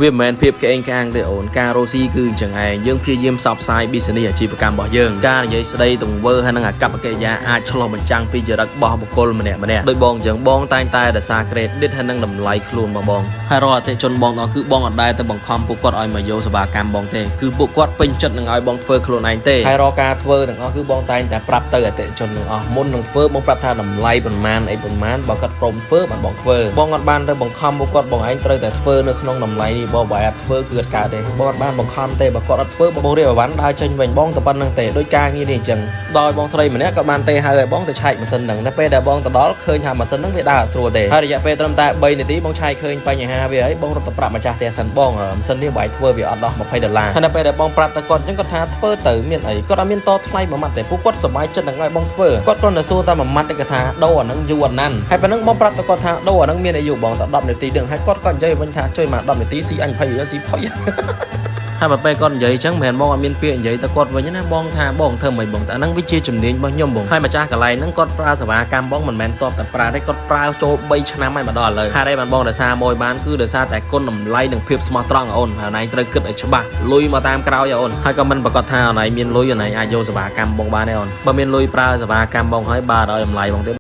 វាមិនភាពក្អេងក្អាងទេអូនការរស់ស៊ីគឺអញ្ចឹងឯងយើងព្យាយាមផ្សព្វផ្សាយ business អាជីវកម្មរបស់យើងការនិយាយស្ដីទង្វើហើយនឹងអាកប្បកិរិយាអាចឆ្លុះបញ្ចាំងពីចរិតរបស់បុគ្គលម្នាក់ដោយបងអញ្ចឹងបងតែងតែរក្សា credit ហើយនឹងតម្លៃខ្លួនរបស់បងហើយរាល់អតិថិជនបងគឺបងអត់ដែលទៅបង្ខំពួកគាត់ឲ្យមកយកសេវាកម្មបងទេគឺពួកគាត់ពេញចិត្តនឹងឲ្យបងធ្វើខ្លួនឯងទេហើយរាល់ការធ្វើទាំងអស់គឺបងតែងតែប្រាប់ទៅអតិថិជនទាំងអស់មុននឹងធ្វើបងប្រាប់ថាតម្លៃប៉ុន្មានអីប៉ុន្មានបើគាត់ព្រមធ្វើបានបងធ្វើបងអត់បានទៅបង្ខំពួកគាត់បងឯងត្រូវតែធ្វើនៅក្នុងតម្លៃនេះបងបើអត់ធ្វើគឺអត់កើតទេបងអត់បានបង្ខំទេបើគាត់អត់ធ្វើបងរៀបអវ៉ាន់ដើរចេញវិញបងតែប៉ុណ្្នឹងទេដោយការងារនេះអញ្ចឹងដោយបងស្រីម្នាក់ក៏បានទេហើយឲ្យបងទៅឆែកម៉ាស៊ីនហ្នឹងតែពេលដែលបងទៅដល់ឃើញថាម៉ាស៊ីនហ្នឹងវាដើរអត់ស្រួលទេហើយរយៈពេលត្រឹមតែ3នាទីបងឆែកឃើញបញ្ហាវាហើយបងរត់ទៅប្រាប់ម្ចាស់ផ្ទះសិនបងម៉ាស៊ីននេះបាយធ្វើវាអត់ដោះ$20ហើយនៅពេលដែលបងប្រាប់ទៅគាត់អញ្ចឹងគាត់ថាធ្វើទៅមានអីគាត់អត់មានតថ្លៃមួយម៉ាត់ទេពួកគាត់សប្បាយចិត្តនឹងឲ្យបងធ្វើគាត់គ្រាន់តែសួរតែមួយម៉ាត់ទេគាត់ថាដូរអាហ្នឹងយូរអត់ណាន់ហើយប៉ុណ្ណឹងបងប្រាប់ទៅគាត់ថាដូរអាហ្នឹងមានអាយុបងតែ10នាទីដឹងហើយគាត់ក៏និយាយវិញថាជួយមក10នាទីស៊ីអញ20ស៊ីផុយហើយបើពេលគាត់និយាយអញ្ចឹងមិនមែនបងអត់មានពាក្យនិយាយទៅគាត់វិញណាបងថាបងធ្វើមិនបងតែហ្នឹងវាជាជំនាញរបស់ខ្ញុំបងហើយម្ចាស់កន្លែងហ្នឹងគាត់ប្រើសេវាកម្មបងមិនមែនតបតែប្រើទេគាត់ប្រើចូល3ឆ្នាំហើយមកដល់ឥឡូវហើយបានបងដោយសារមួយបានគឺដោយសារតែគុណតម្លៃនិងភាពស្មោះត្រង់អូនហើយណៃត្រូវគិតឲ្យច្បាស់លុយមកតាមក្រោយអូនហើយក៏មិនប្រកាសថាណៃមានលុយណៃអាចយកសេវាកម្មបងបានទេអូនបើមានលុយប្រើសេវាកម្មបងហើយបើដល់តម្លៃបងទេ